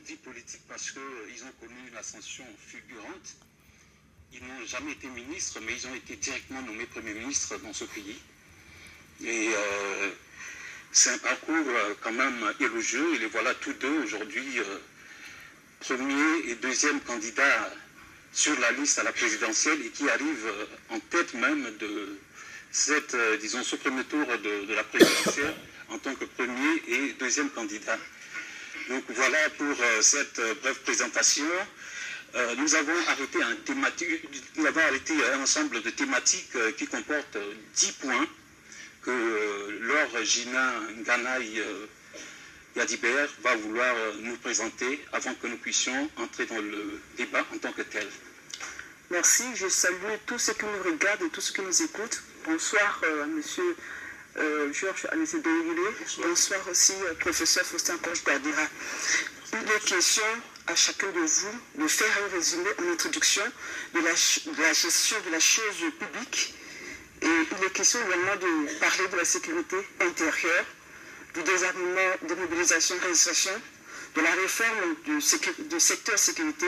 vie politique parce qu'ils ont connu une ascension fulgurante. Ils n'ont jamais été ministres, mais ils ont été directement nommés Premier ministre dans ce pays. Et c'est un parcours quand même élogieux. Et les voilà tous deux aujourd'hui premier et deuxième candidat sur la liste à la présidentielle et qui arrivent en tête même de cette, disons, ce premier tour de la présidentielle en tant que premier et deuxième candidat. Donc voilà pour cette brève présentation. Nous avons arrêté un ensemble de thématiques qui comportent 10 points que Laure Gina Nganaï Yadibert va vouloir nous présenter avant que nous puissions entrer dans le débat en tant que tel. Merci, je salue tous ceux qui nous regardent et tous ceux qui nous écoutent. Bonsoir à monsieur Georges Amézé-Doyilé. Bonsoir aussi professeur Faustin Koch-Bardira. Il est question à chacun de vous de faire un résumé en introduction de la gestion de la chose publique. Et il est question également de parler de la sécurité intérieure, du désarmement, démobilisation, réalisation, de la réforme du secteur sécurité.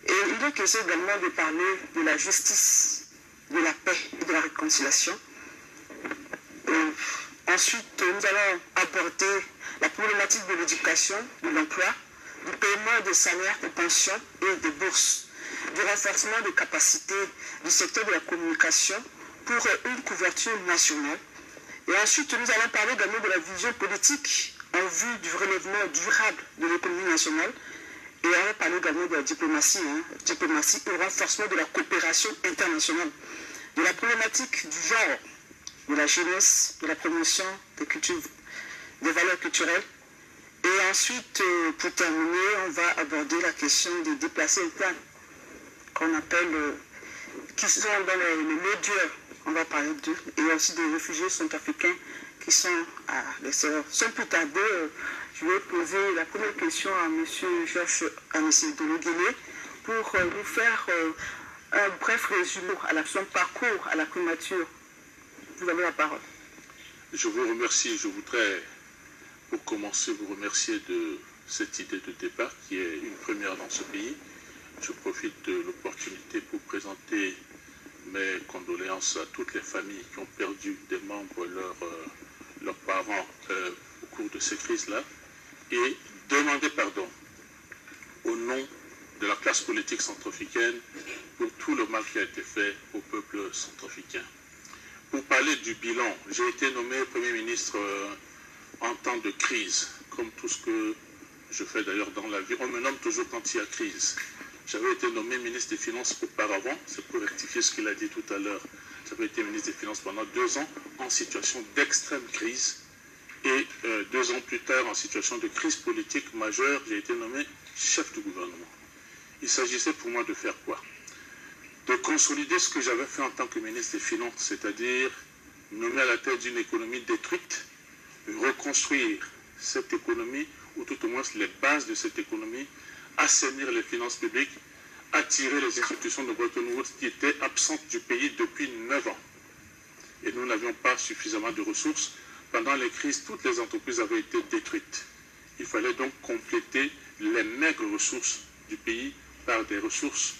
Et il est question également de parler de la justice, de la paix et de la réconciliation. Ensuite, nous allons aborder la problématique de l'éducation, de l'emploi, du paiement des salaires, des pensions et des bourses, du renforcement des capacités du secteur de la communication pour une couverture nationale. Et ensuite, nous allons parler également de la vision politique en vue du relèvement durable de l'économie nationale. Et on va parler également de la diplomatie, diplomatie et renforcement de la coopération internationale, de la problématique du genre, de la jeunesse, de la promotion des valeurs culturelles. Et ensuite, pour terminer, on va aborder la question des déplacés internes, qu'on appelle, qui sont dans les médias. On va parler d'eux, et aussi des réfugiés centrafricains qui sont à l'extérieur. Sans plus tarder, je vais poser la première question à M. Georges Amézé-Doyilé pour vous faire un bref résumé à son parcours à la primature. Vous avez la parole. Je vous remercie. Je voudrais, pour commencer, vous remercier de cette idée de débat qui est une première dans ce pays. Je profite de l'opportunité pour présenter mes condoléances à toutes les familles qui ont perdu des membres, leurs parents au cours de ces crises-là, et demander pardon au nom de la classe politique centrafricaine pour tout le mal qui a été fait au peuple centrafricain. Pour parler du bilan, j'ai été nommé Premier ministre en temps de crise, comme tout ce que je fais d'ailleurs dans la vie. On me nomme toujours quand il y a crise. J'avais été nommé ministre des Finances auparavant, c'est pour rectifier ce qu'il a dit tout à l'heure. J'avais été ministre des Finances pendant 2 ans en situation d'extrême crise. Et 2 ans plus tard, en situation de crise politique majeure, j'ai été nommé chef du gouvernement. Il s'agissait pour moi de faire quoi? De consolider ce que j'avais fait en tant que ministre des Finances, c'est-à-dire nommer à la tête d'une économie détruite, reconstruire cette économie, ou tout au moins les bases de cette économie, assainir les finances publiques, attirer les institutions de Bretton Woods qui étaient absentes du pays depuis 9 ans. Et nous n'avions pas suffisamment de ressources. Pendant les crises, toutes les entreprises avaient été détruites. Il fallait donc compléter les maigres ressources du pays par des ressources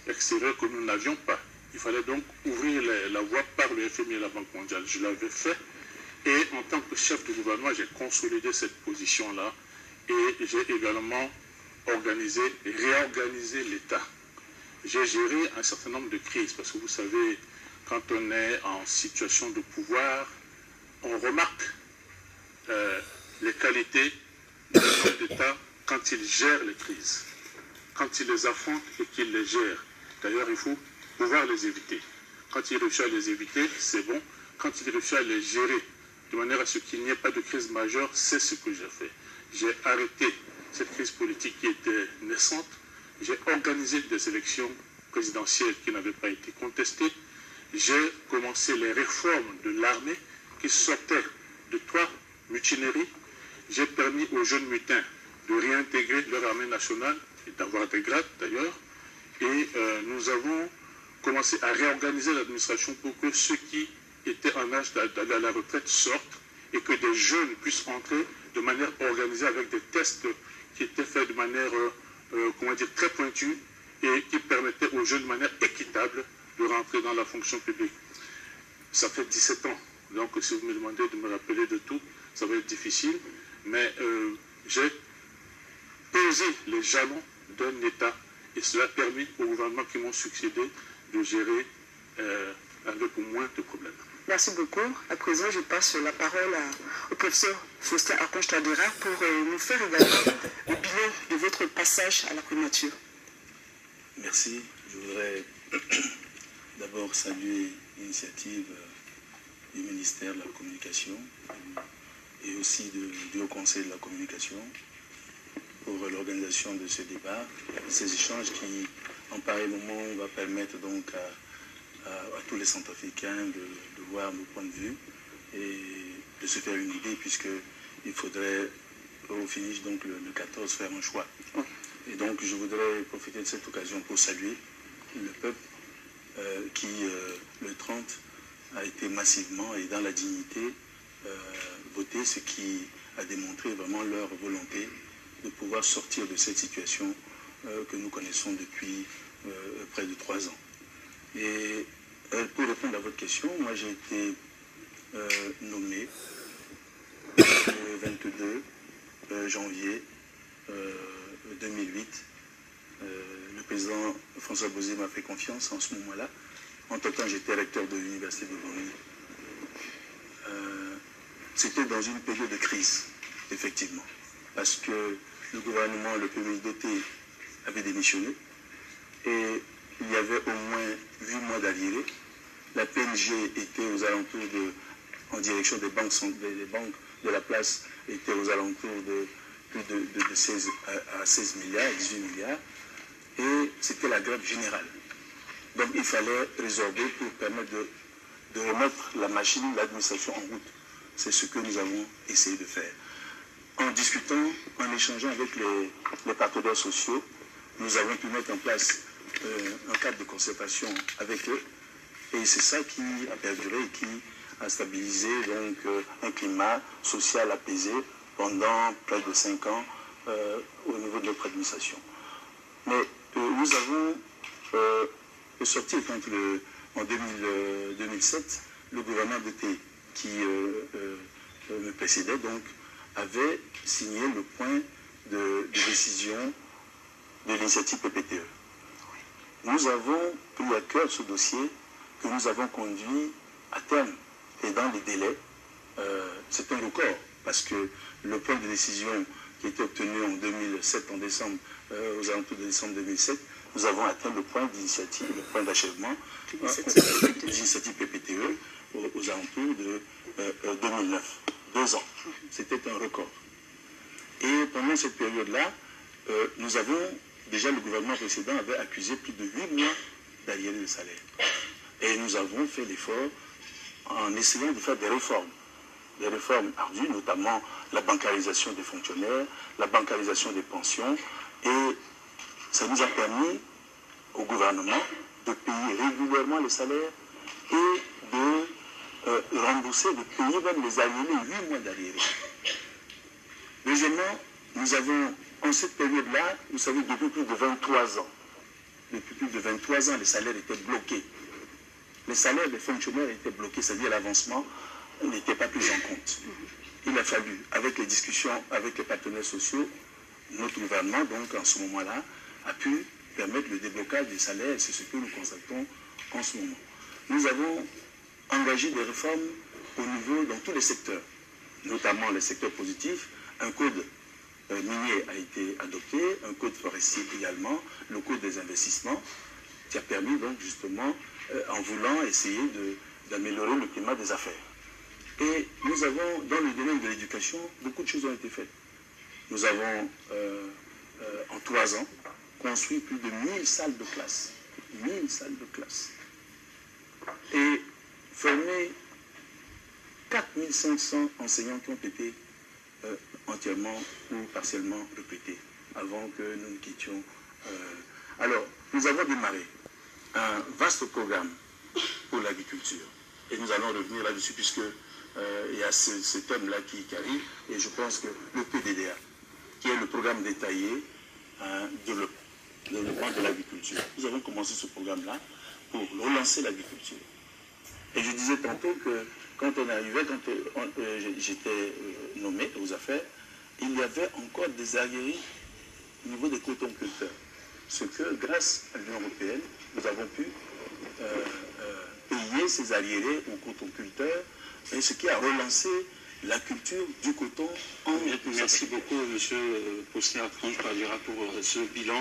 extérieures que nous n'avions pas. Il fallait donc ouvrir la voie par le FMI et la Banque mondiale. Je l'avais fait. Et en tant que chef de gouvernement, j'ai consolidé cette position-là. Et j'ai également organisé et réorganisé l'État. J'ai géré un certain nombre de crises, parce que vous savez, quand on est en situation de pouvoir, on remarque les qualités de chef d'État quand il gère les crises, quand il les affronte et qu'il les gère. D'ailleurs, il faut pouvoir les éviter. Quand il réussit à les éviter, c'est bon. Quand il réussit à les gérer de manière à ce qu'il n'y ait pas de crise majeure, c'est ce que j'ai fait. J'ai arrêté cette crise politique qui était naissante. J'ai organisé des élections présidentielles qui n'avaient pas été contestées. J'ai commencé les réformes de l'armée qui sortaient de 3 mutineries. J'ai permis aux jeunes mutins de réintégrer leur armée nationale et d'avoir des grades d'ailleurs. Et nous avons commencé à réorganiser l'administration pour que ceux qui étaient en âge d'aller à la retraite sortent et que des jeunes puissent entrer de manière organisée avec des tests qui étaient faits de manière, très pointue et qui permettaient aux jeunes de manière équitable de rentrer dans la fonction publique. Ça fait 17 ans, donc si vous me demandez de me rappeler de tout, ça va être difficile, mais j'ai posé les jalons d'un État et cela a permis aux gouvernements qui m'ont succédé de gérer avec moins de problèmes. Merci beaucoup. À présent, je passe la parole au professeur Faustin Archange-Touadéra pour nous faire également le bilan de votre passage à la primature. Merci. Je voudrais d'abord saluer l'initiative du ministère de la Communication et aussi du Haut Conseil de la Communication pour l'organisation de ce débat, ces échanges qui, en pareil moment, va permettre donc à tous les Centrafricains de voir nos points de vue et de se faire une idée, puisqu'il faudrait au finish, donc le 14, faire un choix. Et donc je voudrais profiter de cette occasion pour saluer le peuple qui, le 30, a été massivement et dans la dignité voté, ce qui a démontré vraiment leur volonté de pouvoir sortir de cette situation que nous connaissons depuis près de 3 ans. Et pour répondre à votre question, moi j'ai été nommé le 22 janvier 2008. Le président François Bozé m'a fait confiance en ce moment-là. Entre-temps, j'étais recteur de l'université de Lomé. C'était dans une période de crise, effectivement, parce que le gouvernement, le premier doté, avait démissionné et il y avait au moins 8 mois d'arriérés. La PNG était aux alentours en direction des banques de la place, était aux alentours de plus de 16 milliards, 18 milliards, et c'était la grève générale. Donc il fallait résorber pour permettre de remettre la machine, l'administration en route. C'est ce que nous avons essayé de faire. En discutant, en échangeant avec les partenaires sociaux, nous avons pu mettre en place un cadre de concertation avec eux. Et c'est ça qui a perduré et qui a stabilisé donc, un climat social apaisé pendant près de 5 ans au niveau de notre administration. Mais nous avons sorti quand en 2007, le gouvernement d'été qui me précédait donc avait signé le point de décision de l'initiative PPTE. Nous avons pris à cœur ce dossier que nous avons conduit à terme et dans les délais. C'est un record parce que le point de décision qui était obtenu en 2007, en décembre, aux alentours de décembre 2007, nous avons atteint le point d'initiative, le point d'achèvement de l'initiative PPTE aux alentours de 2009. 2 ans. C'était un record. Et pendant cette période-là, nous avons, déjà le gouvernement précédent avait accusé plus de 8 mois d'arriérés de salaire. Et nous avons fait l'effort en essayant de faire des réformes ardues, notamment la bancarisation des fonctionnaires, la bancarisation des pensions, et ça nous a permis au gouvernement de payer régulièrement les salaires et de rembourser, de payer même les arriérés, 8 mois d'arriérés. Deuxièmement, nous avons, en cette période-là, vous savez, depuis plus de 23 ans, les salaires étaient bloqués. Les salaires des fonctionnaires étaient bloqués, c'est-à-dire l'avancement n'était pas pris en compte. Il a fallu, avec les discussions avec les partenaires sociaux, notre gouvernement, donc en ce moment-là, a pu permettre le déblocage des salaires, c'est ce que nous constatons en ce moment. Nous avons engagé des réformes au niveau, dans tous les secteurs, notamment les secteurs positifs. Un code minier a été adopté, un code forestier également, le code des investissements, qui a permis donc justement, en voulant essayer d'améliorer le climat des affaires. Et nous avons, dans le domaine de l'éducation, beaucoup de choses ont été faites. Nous avons, en 3 ans, construit plus de 1000 salles de classe. 1000 salles de classe. Et formé 4500 enseignants qui ont été entièrement ou partiellement recrutés avant que nous ne quittions. Alors, nous avons démarré un vaste programme pour l'agriculture. Et nous allons revenir là-dessus puisque il y a ce thème-là qui arrive, et je pense que le PDDA, qui est le programme détaillé de développement de l'agriculture, nous avons commencé ce programme-là pour relancer l'agriculture. Et je disais tantôt que quand on arrivait, quand j'étais nommé aux affaires, il y avait encore des arriérés au niveau des cotonculteurs. Ce que, grâce à l'Union européenne, nous avons pu payer ces arriérés aux cotonculteurs, et ce qui a relancé la culture du coton en... Merci beaucoup, M. Posner-Franche-Pavera, pour ce bilan.